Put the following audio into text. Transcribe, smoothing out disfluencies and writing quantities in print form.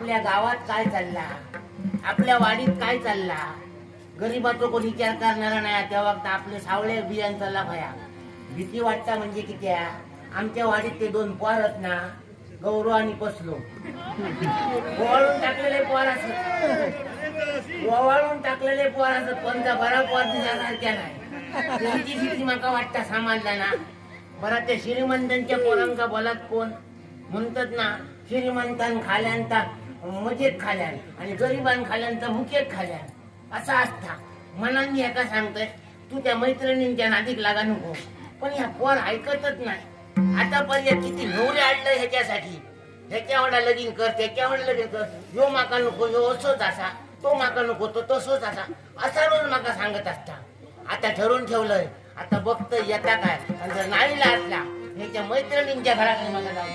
आपल्या गावात काय चालला, आपल्या वाडीत काय चालला, गरीबाचा कोण विचार करणारा नाही. त्या वक्त आपले सावळे बियांचा लाभया भीती वाटता म्हणजे किती. आमच्या वाडीत ते दोन पोर आहेत ना, गौरव आणि पसलो, ओवाळून टाकलेले पोर असत, ओवाळून टाकलेले पोर असत. कोणता बरा पोर दिल्यासारख्या नाही. त्यांची भीती माका वाटता सांभाळला ना. बरं ते श्रीमंतांच्या पोरांका बोलात कोण म्हणतात ना, श्रीमंतान खाल्यांता मजेत खाल्यान आणि गरिबान खाल्यांता मुकेत खाल्यान असा असता. मनाने एका सांगतोय, तू त्या मैत्रिणींच्या नादीक लागा नको. पण ह्या पोर ऐकतच नाही. आतापर्यंत किती नवरे आणलं ह्याच्यासाठी, ह्याच्यावडा लगीन कर, त्याच्यावडा लगीन कर, यो माका नको, यो असोच असा, तो माका नको, तो तसोच असा, असा रोज माका सांगत असता. आता ठरवून ठेवलंय, आता बघतोय येता काय. आणि जर नाहीला असला ह्याच्या मैत्रिणींच्या घरात माका जाऊ